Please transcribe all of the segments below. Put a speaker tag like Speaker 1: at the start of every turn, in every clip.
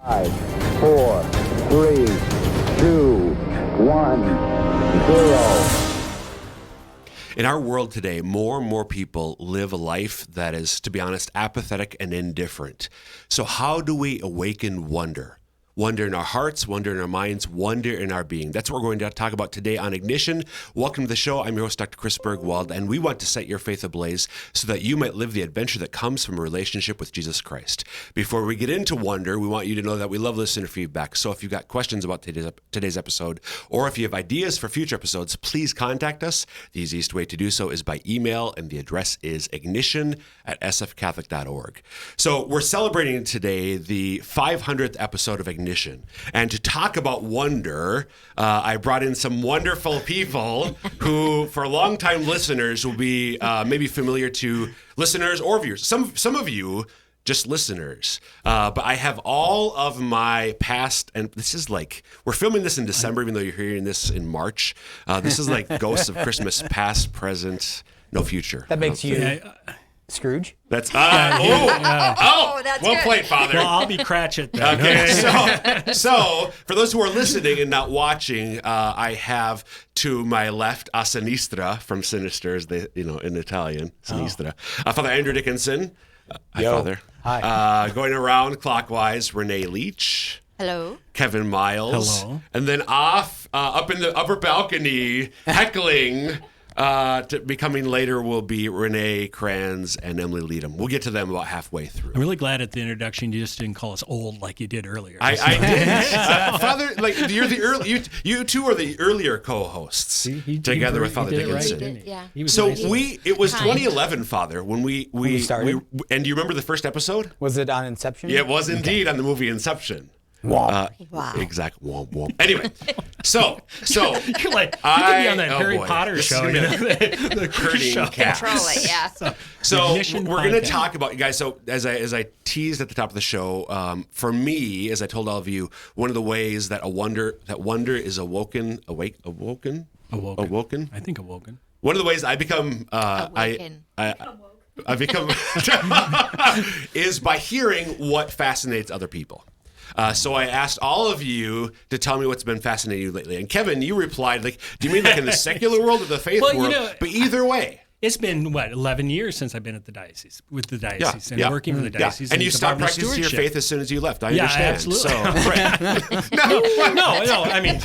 Speaker 1: 5, 4, 3, 2, 1, 0.
Speaker 2: In our world today, more and more people live a life that is, to be honest, apathetic and indifferent. So how do we awaken wonder? Wonder in our hearts, wonder in our minds, wonder in our being. That's what we're going to talk about today on Ignition. Welcome to the show. I'm your host, Dr. Chris Bergwald, and we want to set your faith ablaze so that you might live the adventure that comes from a relationship with Jesus Christ. Before we get into wonder, we want you to know that we love listener feedback. So if you've got questions about today's episode, or if you have ideas for future episodes, please contact us. The easiest way to do so is by email, and the address is ignition@sfcatholic.org. So we're celebrating today the 500th episode of Ignition. And to talk about wonder, I brought in some wonderful people who, for long-time listeners, will be maybe familiar to listeners or viewers. Some of you, just listeners. But I have all of my past, and this is like, we're filming this in December, even though you're hearing this in March. This is like Ghosts of Christmas, past, present, no future.
Speaker 3: That makes you Scrooge?
Speaker 2: That's
Speaker 4: that's
Speaker 2: well
Speaker 4: good.
Speaker 2: played, Father.
Speaker 5: Well, I'll be Cratchit then.
Speaker 2: Okay, so for those who are listening and not watching, I have to my left a sinistra from Sinister, as they, in Italian, sinistra. Father Andrew Dickinson. Hi, Father.
Speaker 3: Hi.
Speaker 2: Going around clockwise, Renee Leach.
Speaker 4: Hello.
Speaker 2: Kevin Miles.
Speaker 5: Hello.
Speaker 2: And then off up in the upper balcony, heckling. To be coming later will be Renee Kranz and Emily Leadham. We'll get to them about halfway through.
Speaker 5: I'm really glad at the introduction you just didn't call us old like you did earlier.
Speaker 2: I did. Father, you're the early. You two are the earlier co-hosts together with Father Dickinson.
Speaker 4: Right, yeah.
Speaker 2: So
Speaker 5: nice.
Speaker 2: it was 2011, Father, when we
Speaker 3: started.
Speaker 2: And do you remember the first episode?
Speaker 3: Was it on Inception?
Speaker 2: Yeah, it was indeed on the movie Inception.
Speaker 3: Wow.
Speaker 4: Wow.
Speaker 2: Exact. Womp womp. Anyway, so
Speaker 5: You're like, you could be on that Harry Potter
Speaker 2: This
Speaker 5: show.
Speaker 2: is gonna-
Speaker 5: The
Speaker 2: Hurting
Speaker 5: show.
Speaker 2: cats.
Speaker 4: Control it, yeah.
Speaker 2: So
Speaker 5: Ignition
Speaker 2: we're going to
Speaker 5: podcast.
Speaker 2: talk about, you guys. So as I teased at the top of the show, for me, as I told all of you, one of the ways that wonder is awoken.
Speaker 5: Awoken. I think awoken.
Speaker 2: One of the ways I become
Speaker 4: Awoken.
Speaker 2: I become is by hearing what fascinates other people. So I asked all of you to tell me what's been fascinating you lately. And Kevin, you replied, do you mean like in the secular world or the faith world? But either way.
Speaker 5: It's been, 11 years since I've been at the Diocese, and working for the Diocese.
Speaker 2: And you stopped
Speaker 5: Department of
Speaker 2: practicing your
Speaker 5: Stewardship.
Speaker 2: faith as soon as you left. I understand.
Speaker 5: Absolutely.
Speaker 2: So, right.
Speaker 5: No, I mean,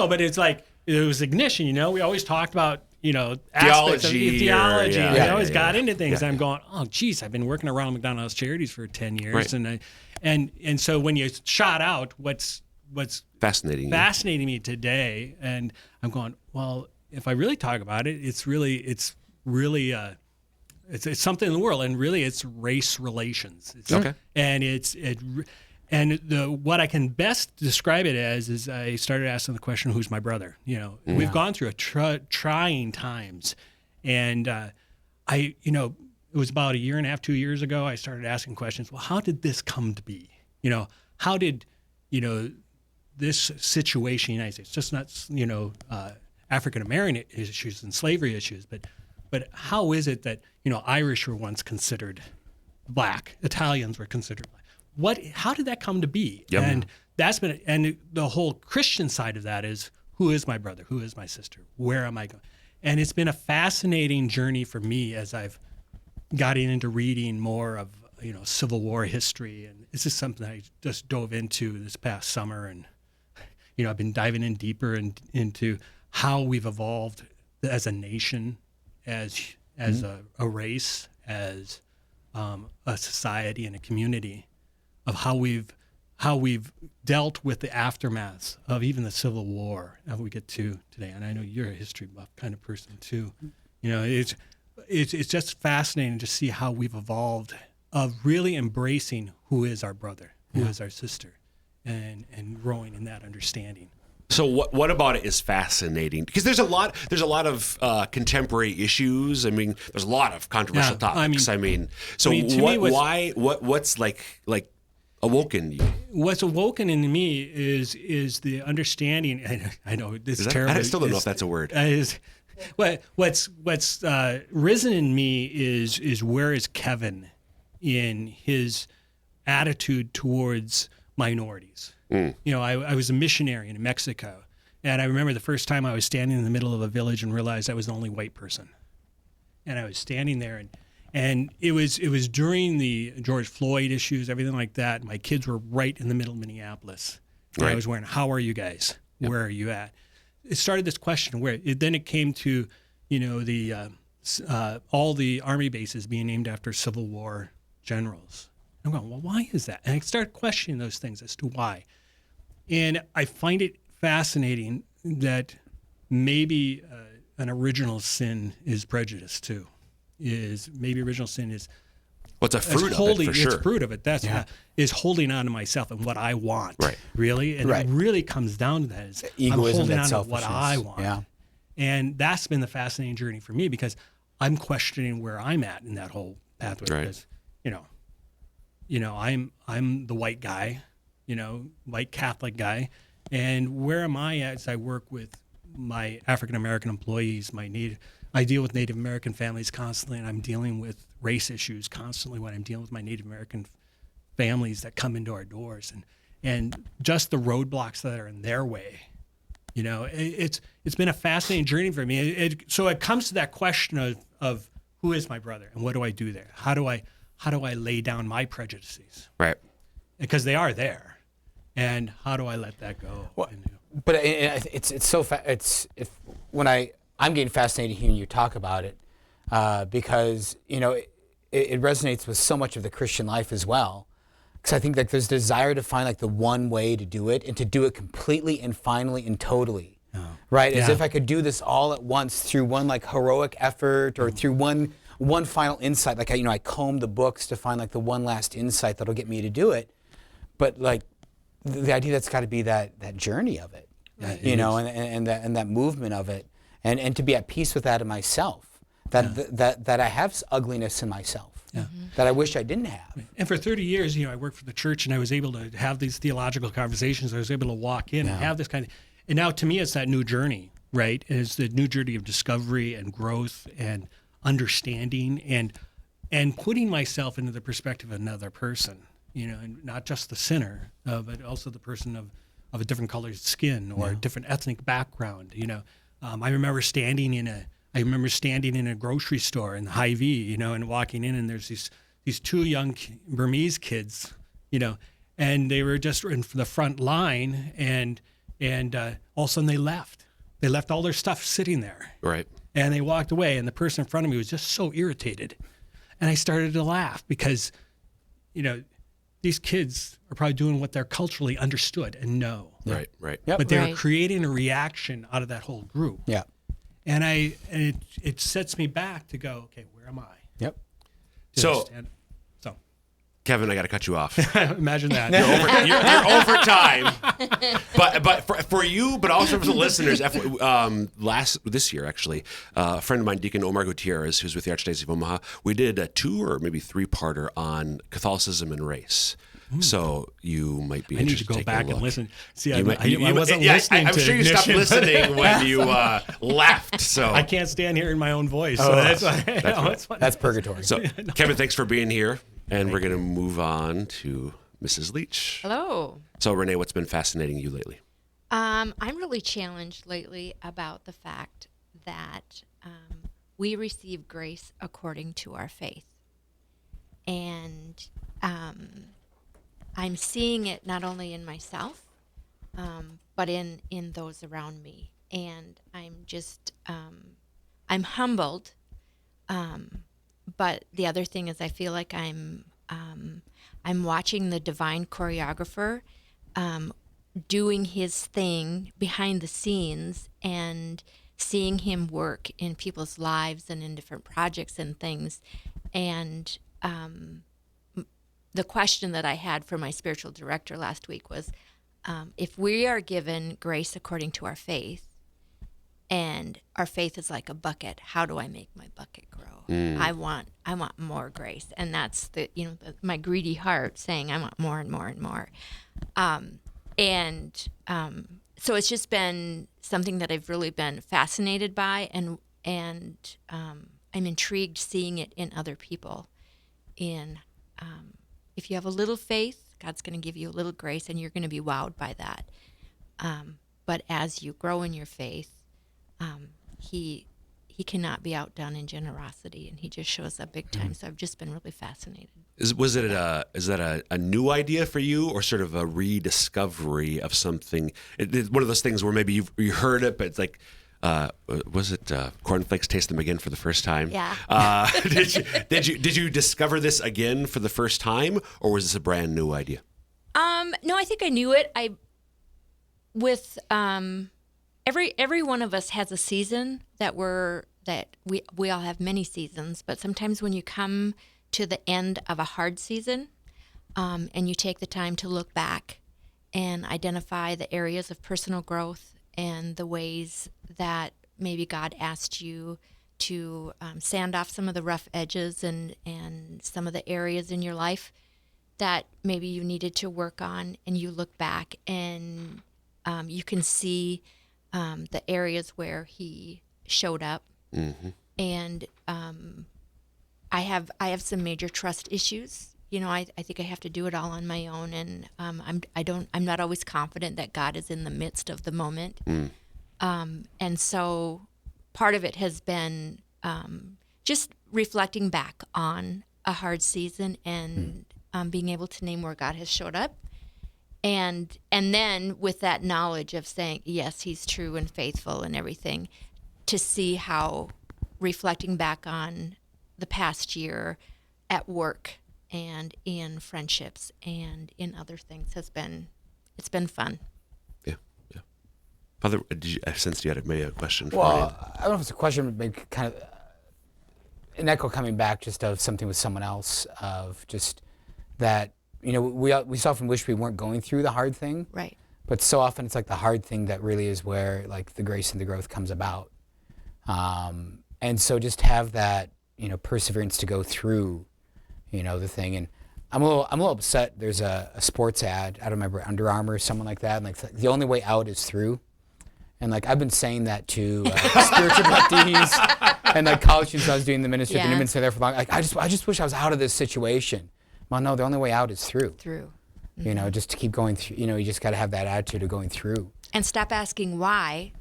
Speaker 5: but it's like, it was Ignition, we always talked about, aspects of theology.
Speaker 2: Yeah,
Speaker 5: And
Speaker 2: yeah,
Speaker 5: I always
Speaker 2: yeah,
Speaker 5: got
Speaker 2: yeah.
Speaker 5: into things.
Speaker 2: Yeah,
Speaker 5: I'm going, oh, geez, I've been working around McDonald's Charities for 10 years.
Speaker 2: Right.
Speaker 5: And so when you shot out what's
Speaker 2: Fascinating
Speaker 5: me today, and I'm going, well, if I really talk about it, it's something in the world, and really it's race relations.
Speaker 2: Okay.
Speaker 5: And what I can best describe it as is I started asking the question, who's my brother? We've gone through trying times, and it was about a year and a half, 2 years ago, I started asking questions. Well, how did this come to be? How did this situation in the United States, just not African American issues and slavery issues, but how is it that Irish were once considered black, Italians were considered black? How did that come to be?
Speaker 2: Yep.
Speaker 5: And and the whole Christian side of that is, who is my brother? Who is my sister? Where am I going? And it's been a fascinating journey for me as I've gotten into reading more of Civil War history, and this is something I just dove into this past summer, and I've been diving in deeper into how we've evolved as a nation, as a race, as a society and a community, of how we've dealt with the aftermaths of even the Civil War that we get to today. And I know you're a history buff kind of person too. It's just fascinating to see how we've evolved, of really embracing who is our brother, who is our sister, and growing in that understanding.
Speaker 2: So what about it is fascinating? Because there's a lot of contemporary issues. I mean, there's a lot of controversial topics. What's like awoken you?
Speaker 5: What's awoken in me is the understanding. And I know this is terrible.
Speaker 2: I still don't know if that's a word.
Speaker 5: What's risen in me is where is Kevin in his attitude towards minorities. You know, I was a missionary in Mexico, and I remember the first time I was standing in the middle of a village and realized I was the only white person. And I was standing there, and it was during the George Floyd issues, everything like that. My kids were right in the middle of Minneapolis. And I was wondering, how are you guys? Where are you at? It started this question then it came to, you know, the all the Army bases being named after Civil War generals. I'm going, well, why is that? And I started questioning those things as to why. And I find it fascinating that maybe an original sin is prejudice too. Original sin is
Speaker 2: What's a fruit of it, for sure.
Speaker 5: It's fruit of it. That's is holding on to myself and what I want.
Speaker 2: Right.
Speaker 5: Really, and it really comes down to that. Is
Speaker 3: Egoism,
Speaker 5: I'm holding
Speaker 3: that
Speaker 5: on to what I want.
Speaker 3: Yeah.
Speaker 5: And that's been the fascinating journey for me, because I'm questioning where I'm at in that whole pathway.
Speaker 2: Right.
Speaker 5: Because, you know, I'm the white guy, you know, white Catholic guy, and where am I at as I work with my African American employees, I deal with Native American families constantly, and I'm dealing with race issues constantly when I'm dealing with my Native American families that come into our doors, and just the roadblocks that are in their way. You know, it's been a fascinating journey for me. So it comes to that question of who is my brother and what do I do there? How do I lay down my prejudices?
Speaker 2: Right.
Speaker 5: Because they are there, and how do I let that go?
Speaker 3: Well, but it's so I'm getting fascinated hearing you talk about it, because you know it resonates with so much of the Christian life as well. Because I think like there's desire to find like the one way to do it, and to do it completely and finally and totally, right? As if I could do this all at once through one like heroic effort, or through one final insight. Like I comb the books to find like the one last insight that'll get me to do it. But like the idea that's got to be that journey of it, you know, and that movement of it, and to be at peace with that in myself, that I have ugliness in myself. That I wish I didn't have.
Speaker 5: And for 30 years, you know, I worked for the church, and I was able to have these theological conversations. I was able to walk in and have this kind of, and now to me, it's that new journey, right? It's the new journey of discovery and growth and understanding, and putting myself into the perspective of another person, you know, and not just the sinner, but also the person of a different colored skin or a different ethnic background. You know, I remember standing in a grocery store in the Hy-Vee, you know, and walking in, and there's these two young Burmese kids, you know, and they were just in the front line, and all of a sudden they left. They left all their stuff sitting there.
Speaker 2: Right.
Speaker 5: And they walked away, and the person in front of me was just so irritated. And I started to laugh because, you know, these kids are probably doing what they're culturally understood and know.
Speaker 2: Right, right.
Speaker 3: Yep.
Speaker 5: But they're creating a reaction out of that whole group.
Speaker 3: Yeah.
Speaker 5: And it sets me back to go, okay, where am I?
Speaker 3: Yep.
Speaker 2: So,
Speaker 5: So
Speaker 2: Kevin, I got to cut you off.
Speaker 5: imagine that.
Speaker 2: You're over time. But for you, but also for the listeners, this year actually, a friend of mine, Deacon Omar Gutierrez, who's with the Archdiocese of Omaha, we did a 2 or maybe 3-parter on Catholicism and race. So you might be.
Speaker 5: I need to go back and listen. See, I wasn't listening.
Speaker 2: I'm sure you stopped listening when you left. So
Speaker 5: I can't stand hearing my own voice. So
Speaker 3: That's purgatory.
Speaker 2: So Kevin, thanks for being here, and we're going to move on to Mrs. Leach.
Speaker 4: Hello.
Speaker 2: So Renee, what's been fascinating you lately?
Speaker 4: I'm really challenged lately about the fact that we receive grace according to our faith, and I'm seeing it not only in myself, but in those around me. And I'm just, I'm humbled. But the other thing is I feel like I'm watching the divine choreographer doing his thing behind the scenes and seeing him work in people's lives and in different projects and things. And the question that I had for my spiritual director last week was, if we are given grace according to our faith, and our faith is like a bucket, how do I make my bucket grow? I want more grace, and that's my greedy heart saying I want more and more and more. So it's just been something that I've really been fascinated by, and I'm intrigued seeing it in other people, in if you have a little faith, God's going to give you a little grace, and you're going to be wowed by that. But as you grow in your faith, he cannot be outdone in generosity, and he just shows up big time. So I've just been really fascinated.
Speaker 2: Is that a new idea for you, or sort of a rediscovery of something? It's one of those things where maybe you heard it, but it's like, was it cornflakes? Taste them again for the first time.
Speaker 4: Yeah.
Speaker 2: Did you discover this again for the first time, or was this a brand new idea?
Speaker 4: No, I think I knew it. Every one of us has a season that we all have many seasons, but sometimes when you come to the end of a hard season, and you take the time to look back and identify the areas of personal growth and the ways that maybe God asked you to sand off some of the rough edges and some of the areas in your life that maybe you needed to work on, and you look back and you can see the areas where he showed up. Mm-hmm. And I have some major trust issues. I think I have to do it all on my own, and I'm not always confident that God is in the midst of the moment. And so part of it has been just reflecting back on a hard season and being able to name where God has showed up. And then with that knowledge of saying, yes, he's true and faithful and everything, to see how reflecting back on the past year at work and in friendships and in other things it's been fun.
Speaker 2: Yeah. Father, I sensed you had maybe a question for me.
Speaker 3: Well, I don't know if it's a question, but maybe kind of an echo coming back just of something with someone else, of just that, we so often wish we weren't going through the hard thing.
Speaker 4: Right.
Speaker 3: But so often it's like the hard thing that really is where like the grace and the growth comes about. And so just have that, perseverance to go through, the thing. And I'm a little upset. There's a sports ad, I don't remember, Under Armour or someone like that. And like the only way out is through. And like I've been saying that to spiritual abductees and like college students I was doing the ministry, and they've been sitting there for long. Like I just wish I was out of this situation. Well, no, the only way out is through. Mm-hmm. Just to keep going through. You just got to have that attitude of going through.
Speaker 4: And stop asking why.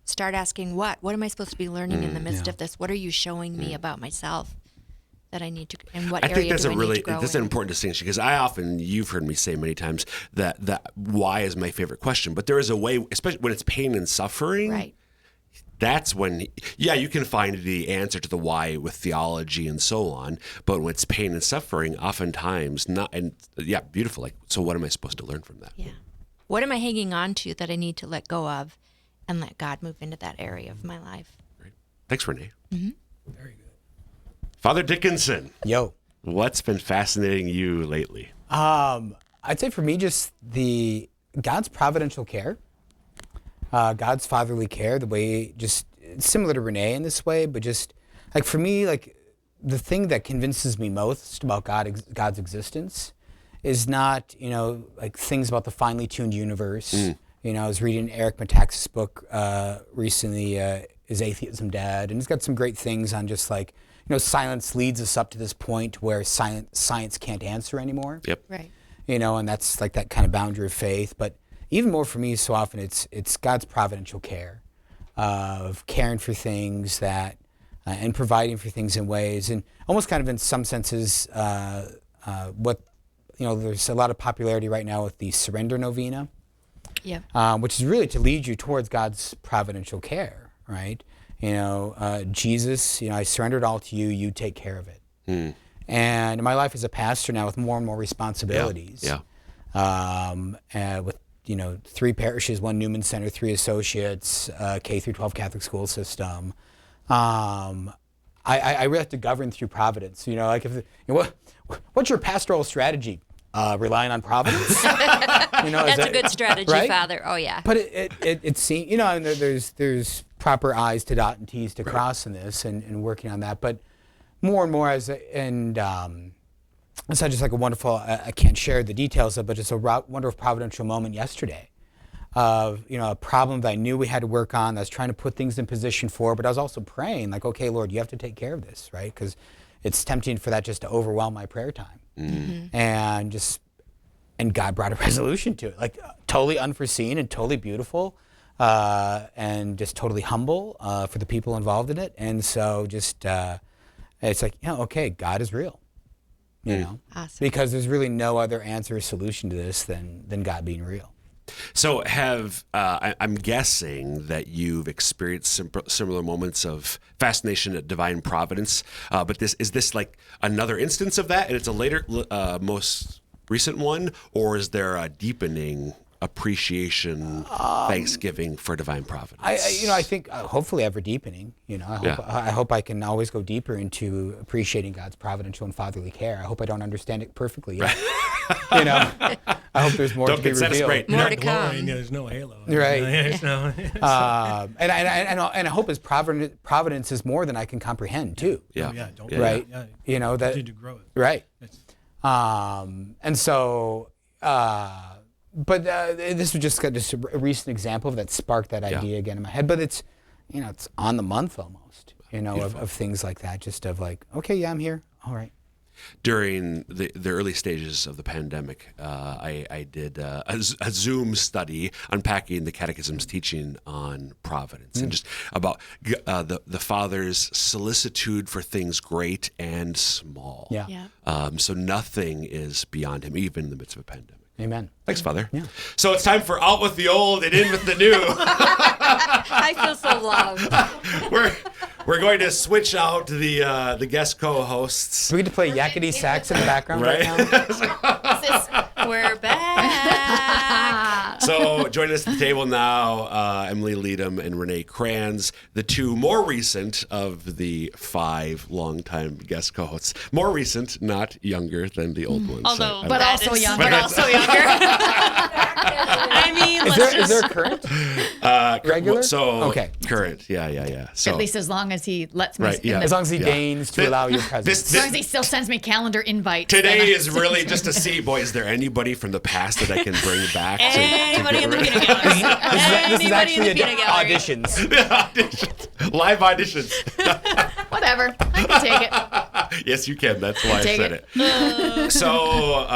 Speaker 4: Start asking what. What am I supposed to be learning in the midst of this? What are you showing me about myself that I need to, and what area do I need to grow
Speaker 2: that's
Speaker 4: in?
Speaker 2: an important distinction, because you've heard me say many times that why is my favorite question, but there is a way, especially when it's pain and suffering.
Speaker 4: Right.
Speaker 2: That's when, you can find the answer to the why with theology and so on. But when it's pain and suffering, oftentimes beautiful. Like, so what am I supposed to learn from that?
Speaker 4: Yeah. What am I hanging on to that I need to let go of and let God move into that area of my life?
Speaker 2: Right. Thanks, Renee.
Speaker 4: Mm-hmm.
Speaker 5: Very good.
Speaker 2: Father Dickinson.
Speaker 3: Yo.
Speaker 2: What's been fascinating you lately?
Speaker 3: I'd say for me, just God's providential care. God's fatherly care, the way, just similar to Renee in this way, but just like for me, like the thing that convinces me most about God's existence is not, like things about the finely tuned universe. I was reading Eric Metaxas' book recently, Is Atheism Dead? And he's got some great things on just like, science leads us up to this point where science can't answer anymore.
Speaker 2: Yep.
Speaker 4: Right.
Speaker 3: And that's like that kind of boundary of faith. But even more for me, so often it's God's providential care of caring for things that and providing for things in ways, and almost kind of in some senses there's a lot of popularity right now with the Surrender Novena, which is really to lead you towards God's providential care, right? Jesus, I surrender it all to you. You take care of it. And in my life as a pastor now, with more and more responsibilities, with 3 parishes, 1 Newman Center, 3 associates, K through 12 Catholic school system. I really have to govern through providence. Like what's your pastoral strategy? Relying on providence.
Speaker 4: That's a good strategy,
Speaker 3: right?
Speaker 4: Father. Oh yeah.
Speaker 3: But it seems and there's proper I's to dot and T's to cross in this, and working on that. But more and more it's not just like a wonderful, I can't share the details of, but just a wonderful providential moment yesterday of, a problem that I knew we had to work on, that I was trying to put things in position for, but I was also praying like, okay, Lord, you have to take care of this, right? Because it's tempting for that just to overwhelm my prayer time. and God brought a resolution to it, like totally unforeseen and totally beautiful, and just totally humble for the people involved in it. And so just it's like, okay, God is real, you know,
Speaker 4: Awesome.
Speaker 3: because there's really no other answer or solution to this than God being real.
Speaker 2: So I'm guessing that you've experienced similar moments of fascination at divine providence, but is this like another instance of that, and it's a later, most recent one, or is there a deepening appreciation, thanksgiving for divine providence?
Speaker 3: I think hopefully ever deepening. I hope I can always go deeper into appreciating God's providential and fatherly care. I hope I don't understand it perfectly yet. I hope there's more to be revealed.
Speaker 4: More
Speaker 5: Not
Speaker 4: to
Speaker 5: glory,
Speaker 4: come.
Speaker 5: there's no halo.
Speaker 3: Right.
Speaker 5: And
Speaker 3: And I hope His providence is more than I can comprehend too.
Speaker 2: Yeah.
Speaker 5: don't
Speaker 3: Right.
Speaker 5: Yeah.
Speaker 3: That
Speaker 5: Continue to grow it.
Speaker 3: right.
Speaker 5: It's-
Speaker 3: And so. But this was just a recent example of that sparked that idea again in my head. But it's, it's on the month almost, of things like that. Just of like, okay, yeah, I'm here. All right.
Speaker 2: During the early stages of the pandemic, I did a Zoom study unpacking the Catechism's teaching on providence and just about the Father's solicitude for things great and small.
Speaker 3: Yeah.
Speaker 4: Yeah.
Speaker 2: So nothing is beyond him, even in the midst of a pandemic.
Speaker 3: Amen.
Speaker 2: Thanks, Father.
Speaker 3: Yeah.
Speaker 2: So it's time for Out with the Old and In with the New.
Speaker 4: I feel so loved.
Speaker 2: We're going to switch out the guest co-hosts.
Speaker 3: Do we get to play yakety sax in the background right now?
Speaker 4: We're back.
Speaker 2: So joining us at the table now, Emily Leadham and Renee Kranz, the two more recent of the 5 longtime guest co-hosts. More recent, not younger than the old ones.
Speaker 6: Although,
Speaker 2: So
Speaker 6: but
Speaker 2: I'm-
Speaker 6: also younger.
Speaker 4: But also younger. I mean,
Speaker 3: Is there current? Regular?
Speaker 2: So
Speaker 3: Okay.
Speaker 2: current, yeah. So
Speaker 6: At least as long as he lets me.
Speaker 2: Right, yeah.
Speaker 3: As long as he
Speaker 2: Yeah.
Speaker 3: deigns to allow your presence.
Speaker 6: As long as he still sends me calendar invites.
Speaker 2: today
Speaker 6: then I-
Speaker 2: is really just to see, boy, is there anybody from the past that I can bring back? to
Speaker 4: anybody
Speaker 2: get
Speaker 4: in the
Speaker 2: rid
Speaker 4: peanut gallery.
Speaker 3: This is
Speaker 4: Anybody in
Speaker 3: actually
Speaker 4: the peanut gallery.
Speaker 3: auditions.
Speaker 2: auditions, live auditions.
Speaker 6: Whatever. I can take it.
Speaker 2: Yes, you can. That's why I
Speaker 6: Take
Speaker 2: said
Speaker 6: it.
Speaker 2: it. So,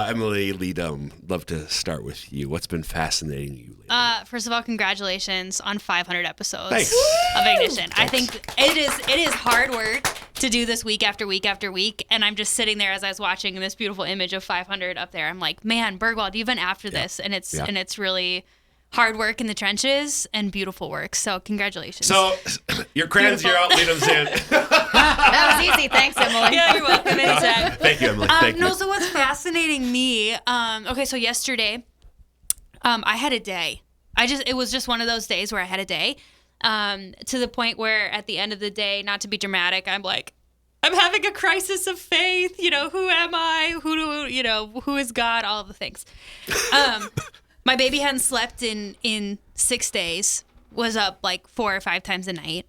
Speaker 2: Emily Leadham, love to start with you. What's been fascinating you lately?
Speaker 7: First of all, congratulations on 500 episodes
Speaker 2: Thanks.
Speaker 7: of Ignition. I think it is hard work to do this week after week after week, and I'm just sitting there as I was watching this beautiful image of 500 up there. I'm like, man, Bergwald, even after this, and it's really hard work in the trenches and beautiful work. So congratulations.
Speaker 2: So, your Kranz, you're out, Leadham's in.
Speaker 6: That was easy. Thanks, Emily.
Speaker 7: yeah, you're welcome. Anytime.
Speaker 2: Thank you, Emily. Thank you.
Speaker 7: No, so what's fascinating me? Okay, so yesterday, I had a day. It was just one of those days where I had a day, to the point where at the end of the day, not to be dramatic, I'm like, I'm having a crisis of faith. Who am I? Who is God? All of the things. My baby hadn't slept in 6 days. Was up like 4 or 5 times a night.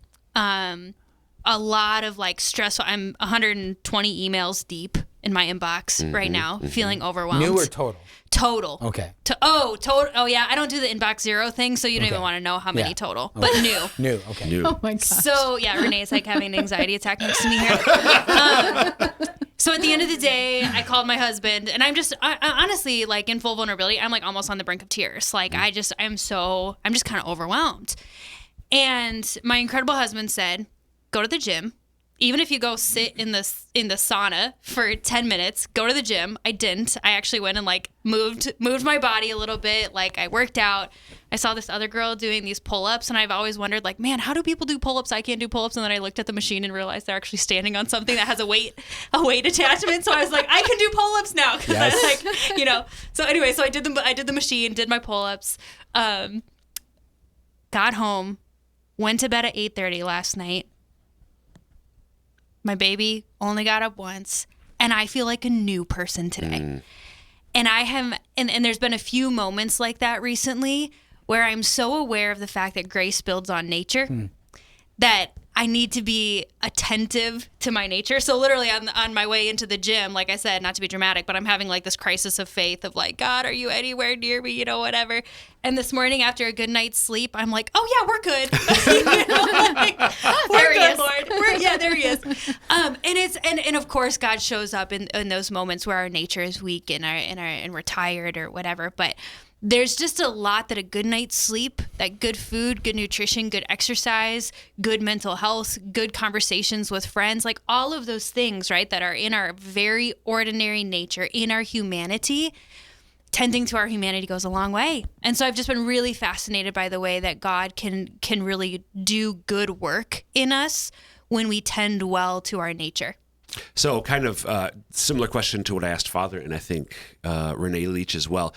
Speaker 7: A lot of like stress. I'm 120 emails deep in my inbox right now, feeling overwhelmed.
Speaker 3: New or total?
Speaker 7: Total.
Speaker 3: Okay.
Speaker 7: Total. Oh yeah, I don't do the inbox 0 thing, so you don't
Speaker 3: Okay.
Speaker 7: even want to know how many
Speaker 3: Yeah.
Speaker 7: total. But new.
Speaker 3: New. Okay.
Speaker 2: New.
Speaker 6: Oh my God.
Speaker 7: So yeah, Renee's like having an anxiety attack next to me here. So at the end of the day, I called my husband, and I'm just I honestly, like, in full vulnerability, I'm like almost on the brink of tears. Like I'm just kind of overwhelmed. And my incredible husband said, "Go to the gym. Even if you go sit in the sauna for 10 minutes, go to the gym." I didn't. I actually went and like moved my body a little bit. Like I worked out. I saw this other girl doing these pull-ups, and I've always wondered, like, man, how do people do pull-ups? I can't do pull-ups. And then I looked at the machine and realized they're actually standing on something that has a weight attachment. So I was like, I can do pull-ups now. Cause
Speaker 3: Yes.
Speaker 7: I like, so anyway, so I did the machine, did my pull-ups, got home, went to bed at 8:30 last night. My baby only got up once, and I feel like a new person today. And I have, and there's been a few moments like that recently where I'm so aware of the fact that grace builds on nature, that I need to be attentive to my nature. So literally on my way into the gym, like I said, not to be dramatic, but I'm having like this crisis of faith of like, God, are you anywhere near me? Whatever. And this morning after a good night's sleep, I'm like, oh yeah, we're good. We're good, Lord. There he is. And of course God shows up in those moments where our nature is weak and we're tired or whatever. But there's just a lot that a good night's sleep, that good food, good nutrition, good exercise, good mental health, good conversations with friends, like all of those things, right, that are in our very ordinary nature, in our humanity, tending to our humanity goes a long way. And so I've just been really fascinated by the way that God can really do good work in us when we tend well to our nature.
Speaker 2: So kind of similar question to what I asked Father, and I think Renee Leach as well.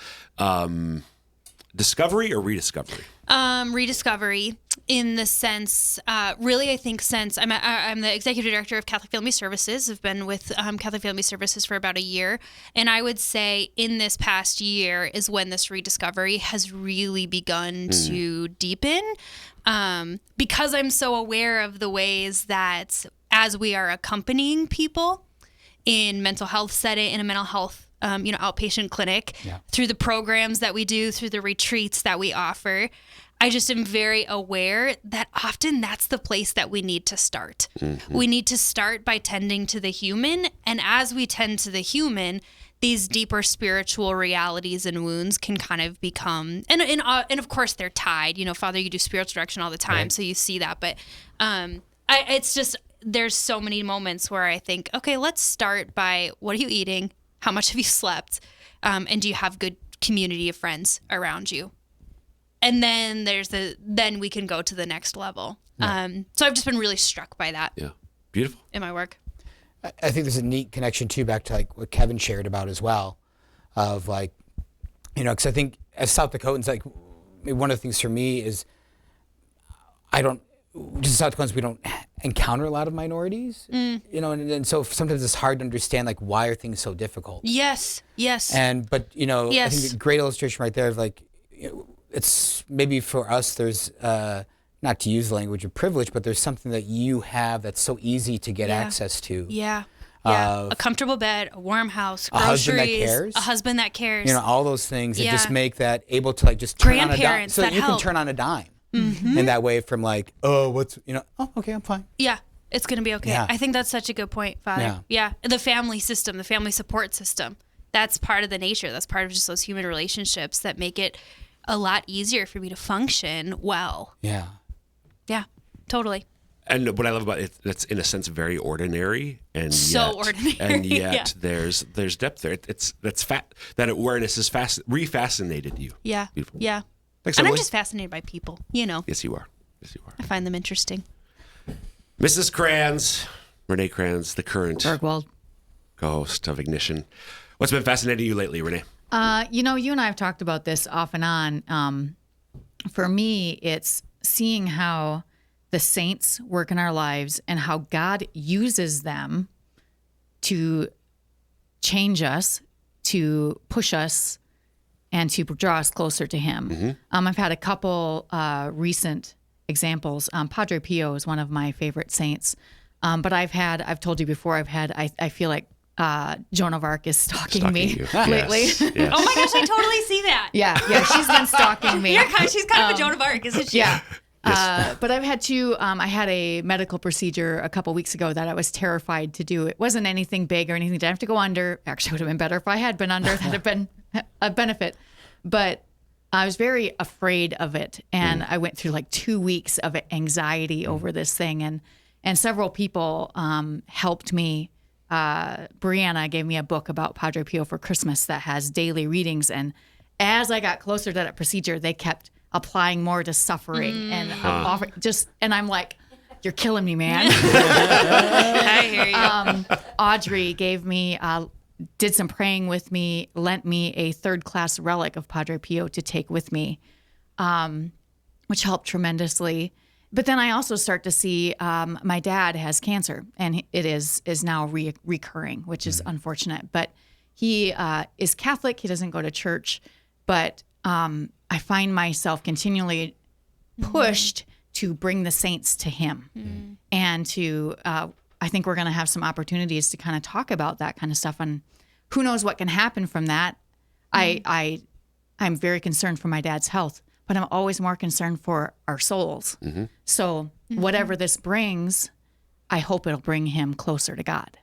Speaker 2: Discovery or rediscovery?
Speaker 7: Rediscovery, in the sense, really, I think since I'm the executive director of Catholic Family Services. I've been with Catholic Family Services for about a year. And I would say in this past year is when this rediscovery has really begun to deepen, because I'm so aware of the ways that as we are accompanying people in mental health setting, in a mental health outpatient clinic, through the programs that we do, through the retreats that we offer, I just am very aware that often that's the place that we need to start. Mm-hmm. We need to start by tending to the human. And as we tend to the human, these deeper spiritual realities and wounds can kind of become, and of course they're tied. Father, you do spiritual direction all the time, right. So you see that. But it's just, there's so many moments where I think, okay, let's start by, what are you eating? How much have you slept? And do you have good community of friends around you? And then then we can go to the next level. Yeah. So I've just been really struck by that.
Speaker 2: Yeah. Beautiful.
Speaker 7: In my work.
Speaker 3: I think there's a neat connection too, back to like what Kevin shared about as well, of like, because I think as South Dakotans, like one of the things for me is just South Dakotans, we don't encounter a lot of minorities, and so sometimes it's hard to understand like why are things so difficult.
Speaker 7: Yes.
Speaker 3: Yes. But
Speaker 7: yes.
Speaker 3: I think a great illustration right there of like, it's maybe for us there's not to use the language of privilege, but there's something that you have that's so easy to get access to.
Speaker 7: Yeah. A comfortable bed, a warm house, groceries,
Speaker 3: a husband that cares, all those things that just make that able to like just turn on a dime, so that you can turn on a dime. Mm-hmm. In that way, from like, okay, I'm fine.
Speaker 7: Yeah, it's going to be okay.
Speaker 3: Yeah.
Speaker 7: I think that's such a good point, Father. Yeah. The family system, the family support system, that's part of the nature. That's part of just those human relationships that make it a lot easier for me to function well.
Speaker 3: Yeah.
Speaker 7: Yeah, totally.
Speaker 2: And what I love about it, that's in a sense very ordinary, and
Speaker 7: ordinary,
Speaker 2: and yet there's depth there. That awareness has refascinated you.
Speaker 7: Yeah.
Speaker 2: Beautiful.
Speaker 7: Yeah.
Speaker 2: Thanks,
Speaker 7: and
Speaker 2: Emily.
Speaker 7: I'm just fascinated by people,
Speaker 2: Yes, you are.
Speaker 7: I find them interesting.
Speaker 2: Mrs. Kranz, Renee Kranz, the current
Speaker 6: Bergwald,
Speaker 2: co-host of Ignition. What's been fascinating you lately, Renee?
Speaker 6: you and I have talked about this off and on. For me, it's seeing how the saints work in our lives and how God uses them to change us, to push us, and to draw us closer to Him. Mm-hmm. I've had a couple recent examples. Padre Pio is one of my favorite saints. But I've told you before, I feel like Joan of Arc is stalking me lately.
Speaker 2: Yes.
Speaker 7: Oh my gosh, I totally see that.
Speaker 6: Yeah, she's been stalking me.
Speaker 7: She's kind of a Joan of Arc, isn't she?
Speaker 6: Yeah.
Speaker 2: Yes.
Speaker 6: But I've had two. I had a medical procedure a couple weeks ago that I was terrified to do. It wasn't anything big or anything that I have to go under. Actually, it would have been better if I had been under. That'd have been a benefit. But I was very afraid of it, and I went through like 2 weeks of anxiety over this thing, and several people helped me. Brianna gave me a book about Padre Pio for Christmas that has daily readings, and as I got closer to that procedure, they kept applying more to suffering and and I'm like, you're killing me, man.
Speaker 7: I hear you.
Speaker 6: Audrey gave me, did some praying with me, lent me a third-class relic of Padre Pio to take with me, which helped tremendously. But then I also start to see my dad has cancer, and it is now recurring, which is unfortunate. But he is Catholic. He doesn't go to church, but I find myself continually pushed to bring the saints to him and to, I think we're going to have some opportunities to kind of talk about that kind of stuff. And who knows what can happen from that. I'm very concerned for my dad's health, but I'm always more concerned for our souls. So whatever this brings, I hope it'll bring him closer to God.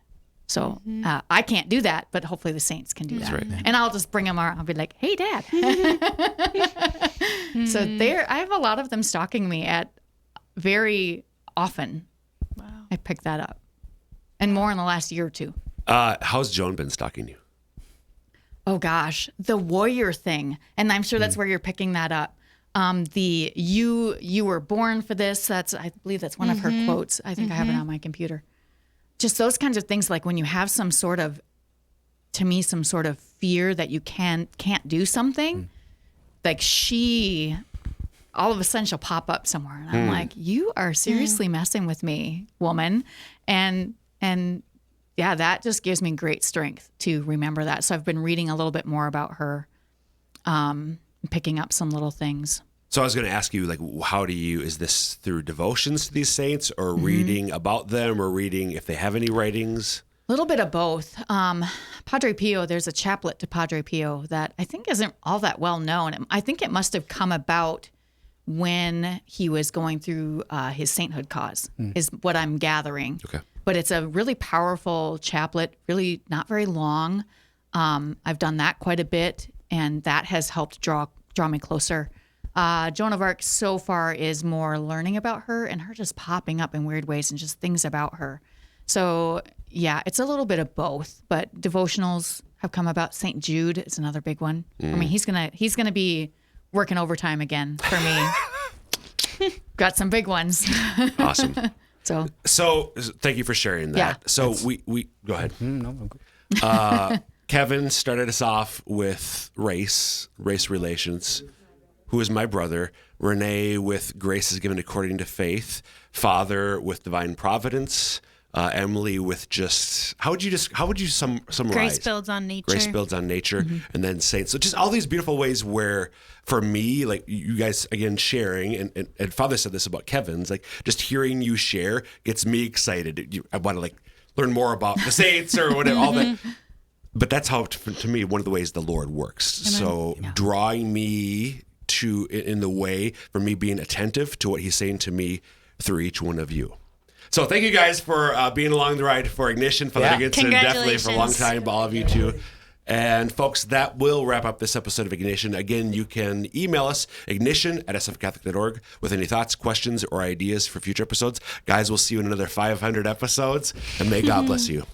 Speaker 6: So I can't do that, but hopefully the saints can do that.
Speaker 2: right.
Speaker 6: And I'll just bring them around. I'll be like, hey, Dad. So I have a lot of them stalking me very often. Wow. I picked that up. And more in the last year or two.
Speaker 2: How's Joan been stalking you?
Speaker 6: Oh, gosh. The warrior thing. And I'm sure that's where you're picking that up. You were born for this. I believe that's one of her quotes. I think I have it on my computer. Just those kinds of things, like when you have some sort of fear that you can't do something, like all of a sudden she'll pop up somewhere. And I'm like, you are seriously messing with me, woman. And yeah, that just gives me great strength to remember that. So I've been reading a little bit more about her, picking up some little things.
Speaker 2: So I was going to ask you, like, is this through devotions to these saints, or reading about them, or reading if they have any writings?
Speaker 6: A little bit of both. Padre Pio, there's a chaplet to Padre Pio that I think isn't all that well known. I think it must have come about when he was going through his sainthood cause, is what I'm gathering.
Speaker 2: Okay.
Speaker 6: But it's a really powerful chaplet, really not very long. I've done that quite a bit, and that has helped draw me closer. Joan of Arc so far is more learning about her and her just popping up in weird ways and just things about her. So yeah, it's a little bit of both, but devotionals have come about. St. Jude is another big one. I mean, he's gonna be working overtime again for me. Got some big ones.
Speaker 2: Awesome.
Speaker 6: So
Speaker 2: thank you for sharing that.
Speaker 6: Yeah.
Speaker 2: So we go ahead.
Speaker 3: No, I'm good.
Speaker 2: Kevin started us off with race relations. Who is my brother? Renee with grace is given according to faith. Father with divine providence. Emily with just how would you summarize?
Speaker 7: Grace builds on nature.
Speaker 2: Grace builds on nature, and then saints. So just all these beautiful ways where, for me, like you guys again sharing, and Father said this about Kevin's, like just hearing you share gets me excited. I want to like learn more about the saints or whatever, all that. But that's how, to me, one of the ways the Lord works. So drawing me in the way for me being attentive to what he's saying to me through each one of you. So thank you guys for being along the ride for Ignition, Father Higginson, definitely for a long time, all of you too. And folks, that will wrap up this episode of Ignition. Again, you can email us, ignition@sfcatholic.org, with any thoughts, questions, or ideas for future episodes. Guys, we'll see you in another 500 episodes, and may God bless you.